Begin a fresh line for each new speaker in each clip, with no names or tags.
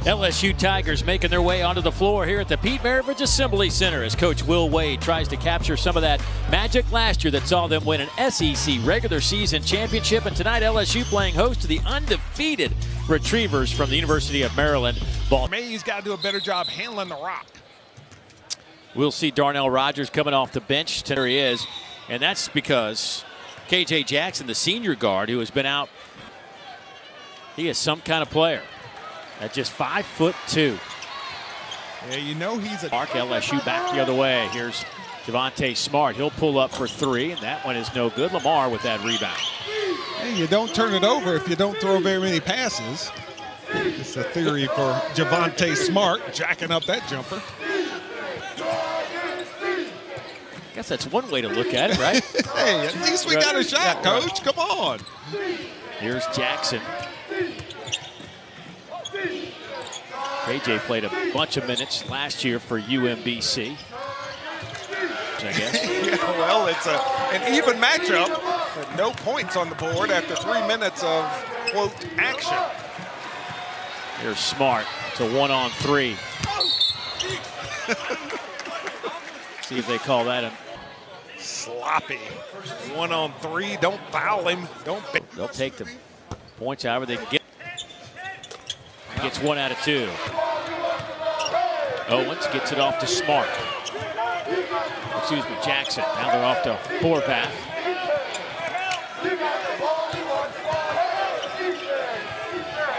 LSU Tigers making their way onto the floor here at the Pete Maravich Assembly Center as Coach Will Wade tries to capture some of that magic last year that saw them win an SEC regular season championship. And tonight LSU playing host to the undefeated Retrievers from the University of Maryland.
May's got to do a better job handling the rock.
We'll see Darnell Rogers coming off the bench. There he is. And that's because KJ Jackson, the senior guard who has been out, he is some kind of player. At just 5'2".
Yeah, you know he's a
Mark. LSU back the other way. Here's Javonte Smart. He'll pull up for three, and that one is no good. Lamar with that rebound.
Hey, you don't turn it over if you don't throw very many passes. It's a theory for Javonte Smart, jacking up that jumper.
I guess that's one way to look at it, right?
Hey, at least we got a shot, Coach. Come on.
Here's Jackson. KJ played a bunch of minutes last year for UMBC, I guess.
Yeah, well, it's an even matchup. But no points on the board after 3 minutes of, quote, action.
Here's Smart. It's a 1-on-3. See if they call that a
sloppy 1-on-3. Don't foul him.
They'll take the points however they can get. Gets 1 out of 2. Owens gets it off to Smart. Excuse me, Jackson. Now they're off to Horvath.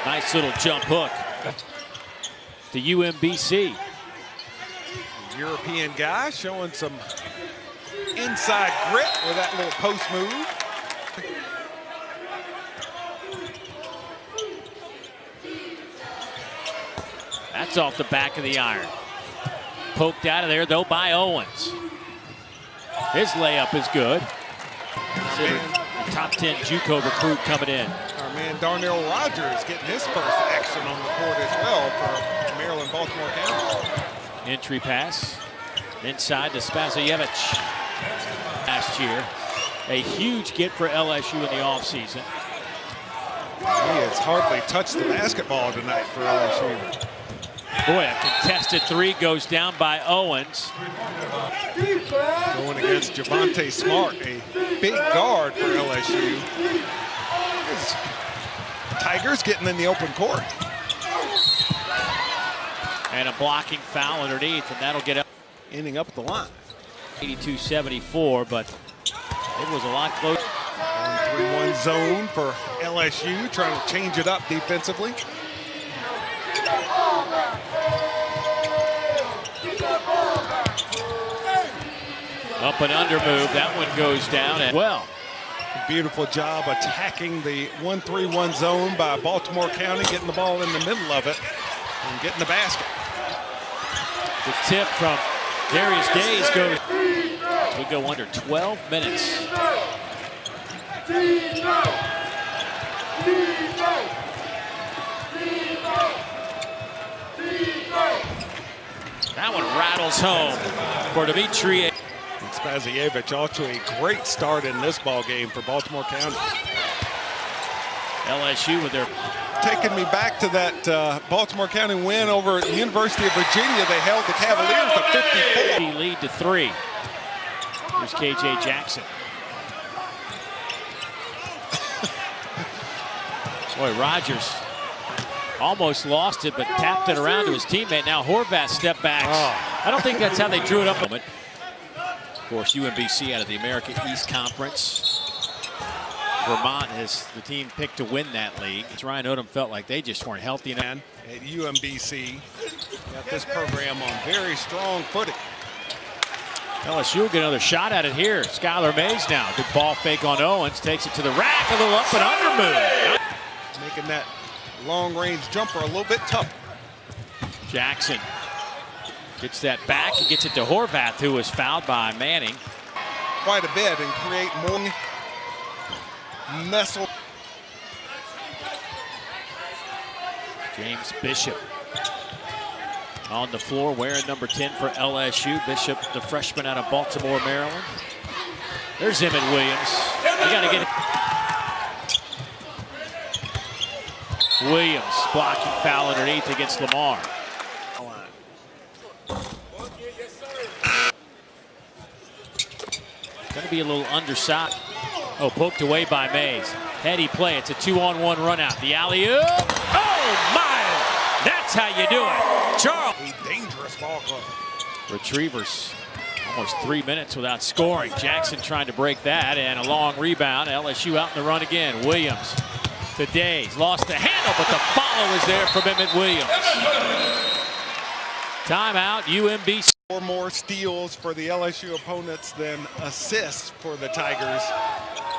Nice little jump hook to UMBC.
European guy showing some inside grit with that little post move.
That's off the back of the iron. Poked out of there, though, by Owens. His layup is good. Considered a top 10 JUCO recruit coming in.
Our man Darnell Rogers getting his first action on the court as well for Maryland, Baltimore County.
Entry pass. Inside to Spazajevich. Last year. A huge get for LSU in the offseason.
He has hardly touched the basketball tonight for LSU.
Boy, a contested three goes down by Owens.
Going against Javonte Smart, a big guard for LSU. Tigers getting in the open court.
And a blocking foul underneath, and that'll get up.
Ending up at the line.
82-74, but it was a lot closer.
1-3-1 zone for LSU, trying to change it up defensively.
Up and under move. That one goes down as well.
Beautiful job attacking the 1-3-1 zone by Baltimore County, getting the ball in the middle of it and getting the basket.
The tip from Darius Gaze goes. We go under 12 minutes. That one rattles home for Dimitri.
Spazajevich off to a great start in this ball game for Baltimore County.
LSU with their
taking me back to that Baltimore County win over the University of Virginia. They held the Cavaliers to 54.
Lead to 3. Here's KJ Jackson. Boy, Rogers almost lost it, but tapped it around to his teammate. Now Horvath step backs. I don't think that's how they drew it up. Of course, UMBC out of the America East Conference. Vermont has the team picked to win that league. Ryan Odom felt like they just weren't healthy enough.
At UMBC, got this program on very strong footing.
LSU will get another shot at it here. Skylar Mays now. Good ball fake on Owens. Takes it to the rack. A little up and under move.
Making that long-range jumper a little bit tough.
Jackson gets that back. He gets it to Horvath, who was fouled by Manning.
Quite a bit and create more nestle.
James Bishop on the floor wearing number 10 for LSU. Bishop, the freshman out of Baltimore, Maryland. There's Emmett Williams. We got to get it. Williams blocking foul underneath against Lamar. Going to be a little undersized. Oh, poked away by Mays. Heady play. It's a 2-on-1 run out. The alley-oop. Oh, my! That's how you do it. Charles.
A dangerous ball club.
Retrievers almost 3 minutes without scoring. Jackson trying to break that, and a long rebound. LSU out in the run again. Williams to Days. Lost the handle, but the follow is there from Emmett Williams. Timeout, UMBC.
4 more steals for the LSU opponents than assists for the Tigers.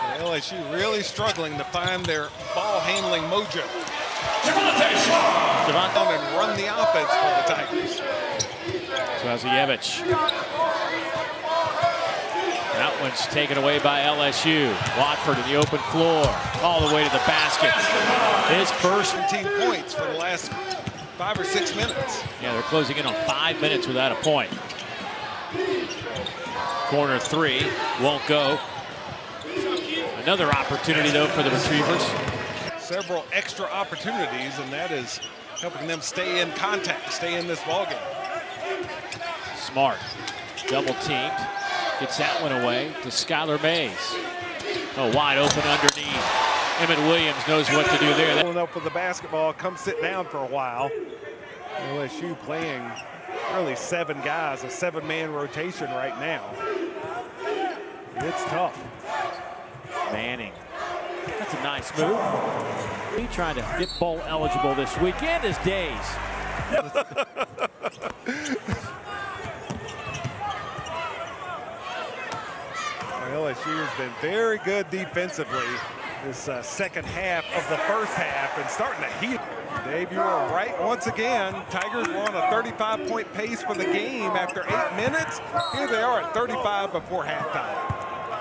And LSU really struggling to find their ball handling mojo. Javante and run the offense for the Tigers.
Swazijevich. That one's taken away by LSU. Watford in the open floor, all the way to the basket. His first
17 points for the last 5 or 6 minutes.
Yeah, they're closing in on 5 minutes without a point. Corner 3 won't go. Another opportunity though for the Retrievers.
Several extra opportunities, and that is helping them stay in contact, stay in this ballgame.
Smart, double teamed, gets that one away to Skylar Mays. Oh, wide open underneath. Emmett Williams knows what to do there.
Pulling up with the basketball, come sit down for a while. LSU playing really 7 guys, a 7-man rotation right now. It's tough.
Manning. That's a nice move. He trying to get bowl eligible this weekend is Days.
LSU has been very good defensively this second half of the first half and starting to heat. Dave, you were right once again. Tigers were on a 35-point pace for the game after 8 minutes. Here they are at 35 before halftime.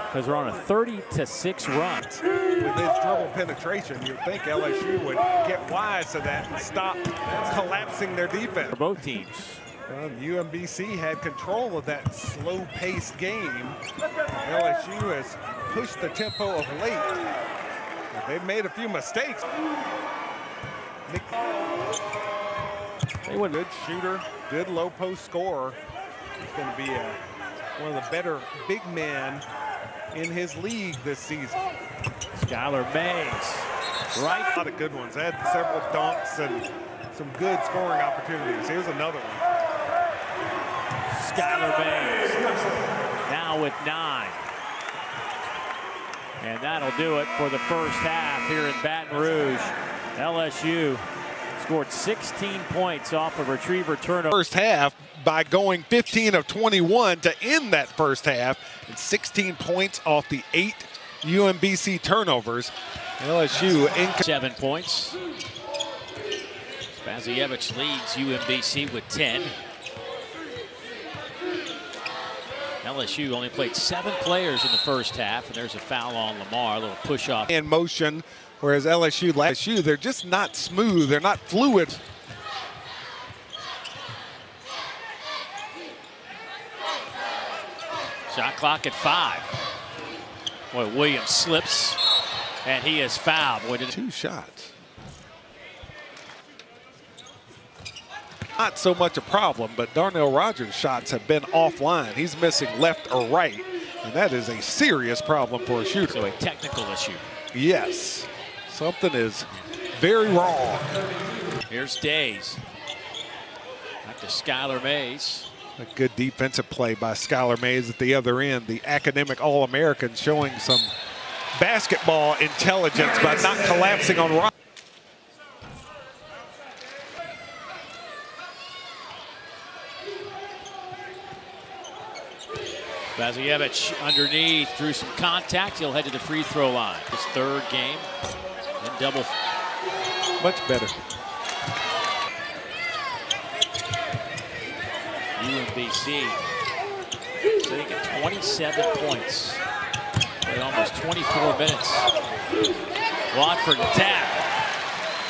Because they're on a 30-6 run.
With his dribble penetration, you'd think LSU would get wise to that and stop collapsing their defense.
For both teams.
Well, UMBC had control of that slow-paced game. LSU has pushed the tempo of late. They've made a few mistakes. They were a good shooter, good low-post scorer. He's going to be one of the better big men in his league this season.
Skylar Mays. Right.
A lot of good ones. Had several dunks and some good scoring opportunities. Here's another one.
Skylar Mays now with 9. And that'll do it for the first half here in Baton Rouge. LSU scored 16 points off of Retriever turnover.
First half by going 15 of 21 to end that first half, and 16 points off the 8 UMBC turnovers. LSU in
7 points. Swazijevich leads UMBC with 10. LSU only played 7 players in the first half, and there's a foul on Lamar, a little push off.
In motion, whereas LSU, they're just not smooth, they're not fluid.
Shot clock at 5. Boy, Williams slips, and he is fouled. Boy,
2 shots. Not so much a problem, but Darnell Rogers' shots have been offline. He's missing left or right, and that is a serious problem for a shooter.
So a technical issue.
Yes, something is very wrong.
Here's Days. Back to Skylar Mays.
A good defensive play by Skylar Mays at the other end. The academic All-American showing some basketball intelligence by not collapsing on Rogers.
Swazijevich underneath, drew some contact. He'll head to the free throw line. His 3rd game in double.
Much better.
UMBC sitting at 27 points in almost 24 minutes. Watford attack.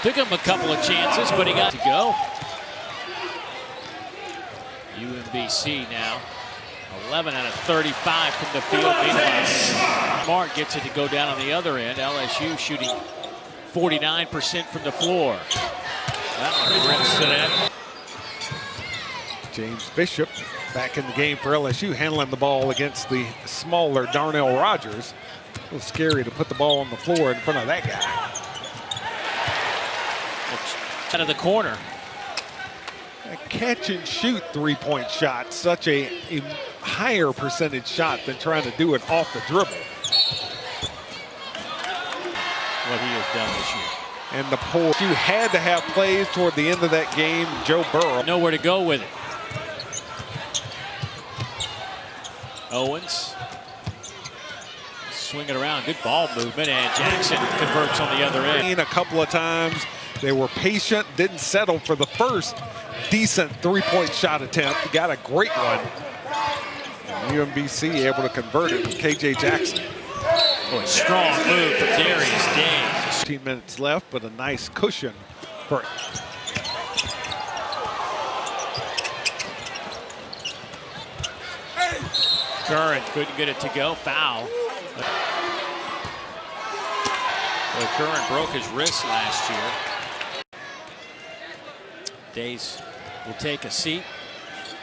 Took him a couple of chances, but he got to go. UMBC now 11 out of 35 from the field. Meanwhile, Smart gets it to go down on the other end. LSU shooting 49% from the floor. That one rips to that.
James Bishop back in the game for LSU, handling the ball against the smaller Darnell Rogers. A little scary to put the ball on the floor in front of that guy.
Out of the corner.
A catch and shoot three-point shot, such a higher percentage shot than trying to do it off the dribble.
What he has done this year.
And the pull, you had to have plays toward the end of that game. Joe Burrow.
Nowhere to go with it. Owens. Swing it around. Good ball movement. And Jackson converts on the other end.
A couple of times. They were patient, didn't settle for the first decent three-point shot attempt. Got a great one. And UMBC able to convert it with KJ Jackson.
Boy, strong move for Darius Days.
15 minutes left, but a nice cushion for
Curran couldn't get it to go. Foul. Well, Curran broke his wrist last year. Days will take a seat.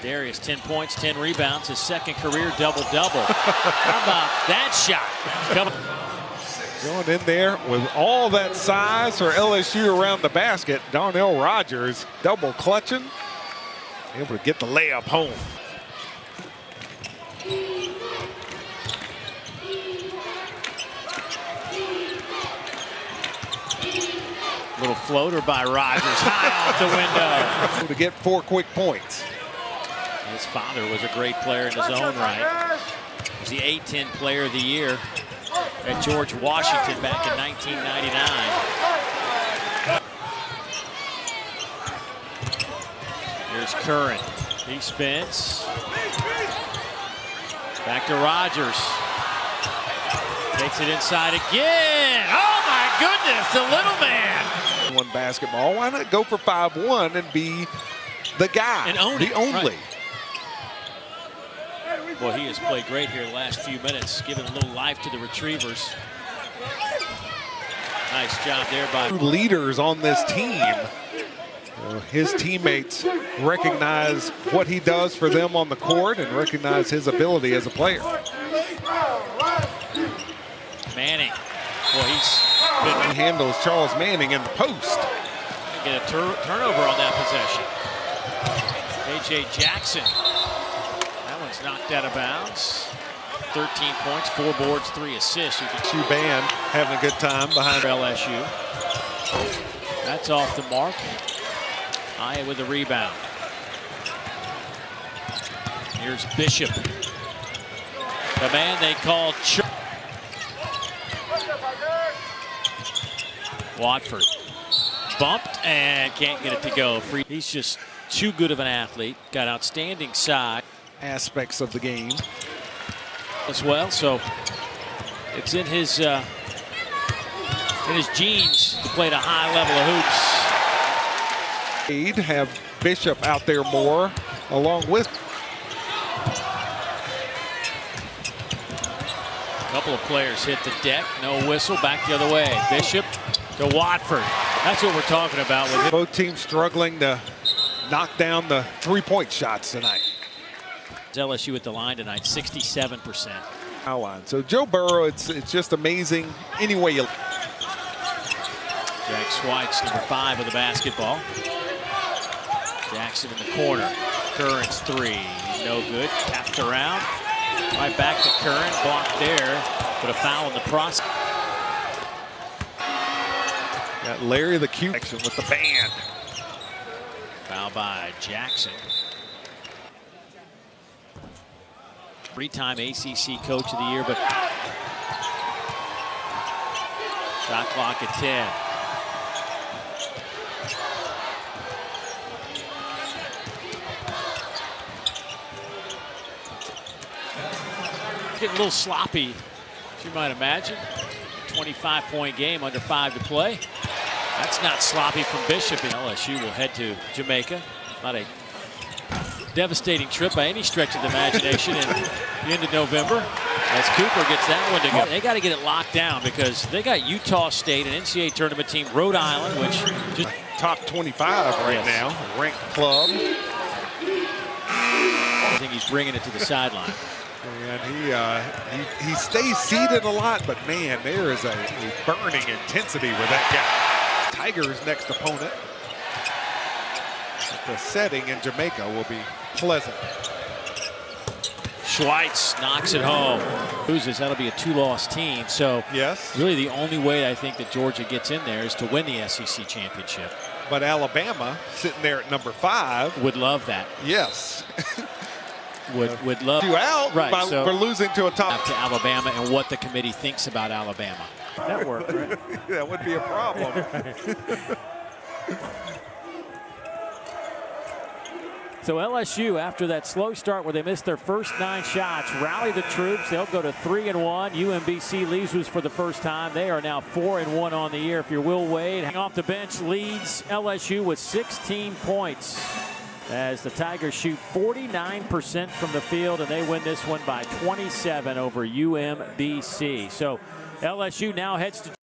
Darius, 10 points, 10 rebounds, his second career double-double. How about that shot?
Going in there with all that size for LSU around the basket. Darnell Rogers double clutching, able to get the layup home.
Little floater by Rogers, high off the window.
To get 4 quick points.
His father was a great player in his own right. He was the A-10 Player of the Year at George Washington back in 1999. Here's Curran. He spins. Back to Rogers. Takes it inside again. Oh my goodness, the little man.
One basketball. Why not go for 5-1 and be the guy,
and own
the
it.
only?
Right. Well, he has played great here the last few minutes, giving a little life to the Retrievers. Nice job there by
leaders on this team. His teammates recognize what he does for them on the court and recognize his ability as a player.
Manning. Well,
He handles Charles Manning in the post.
Get a turnover on that possession. KJ Jackson. That one's knocked out of bounds. 13 points, 4 boards, 3 assists. You can
LSU band having a good time behind
LSU. That's off the mark. Aya with the rebound. Here's Bishop. The man they call Watford. Bumped and can't get it to go. Free. He's just too good of an athlete. Got outstanding size.
Aspects of the game
as well, so it's in his genes to play at a high level of hoops.
Have Bishop out there more, along with
a couple of players hit the deck. No whistle. Back the other way. Bishop to Watford. That's what we're talking about with him.
Both teams struggling to knock down the three-point shots tonight.
LSU at the line tonight, 67%.
So Joe Burrow, it's just amazing any way you.
Jack Swites, number 5 with the basketball. Jackson in the corner. Curran's 3, no good. Tapped around. Right back to Curran, blocked there, but a foul in the process.
Got Larry the Q action with the band.
Foul by Jackson. 3-time ACC Coach of the Year, but shot clock at 10. Getting a little sloppy, as you might imagine. 25-point game, under 5 to play. That's not sloppy from Bishop. LSU will head to Jamaica. Not a devastating trip by any stretch of the imagination in the end of November. As Cooper gets that one to go. They got to get it locked down because they got Utah State, an NCAA tournament team, Rhode Island, which just
top 25 right now, ranked club.
I think he's bringing it to the sideline.
And he stays seated a lot, but man, there is a burning intensity with that guy. Tigers' next opponent. The setting in Jamaica will be pleasant.
Schweitz knocks it home. Loses, that'll be a 2-loss team. So
yes,
really the only way I think that Georgia gets in there is to win the SEC championship.
But Alabama, sitting there at number 5,
would love that.
Yes.
would love
you out
right,
for losing to a top
to Alabama and what the committee thinks about Alabama. That worked, right?
That would be a problem.
So LSU, after that slow start where they missed their first 9 shots, rally the troops. They'll go to 3-1. UMBC leaves for the first time. They are now 4-1 on the year. If you're Will Wade, hang off the bench, leads LSU with 16 points. As the Tigers shoot 49% from the field, and they win this one by 27 over UMBC. So LSU now heads to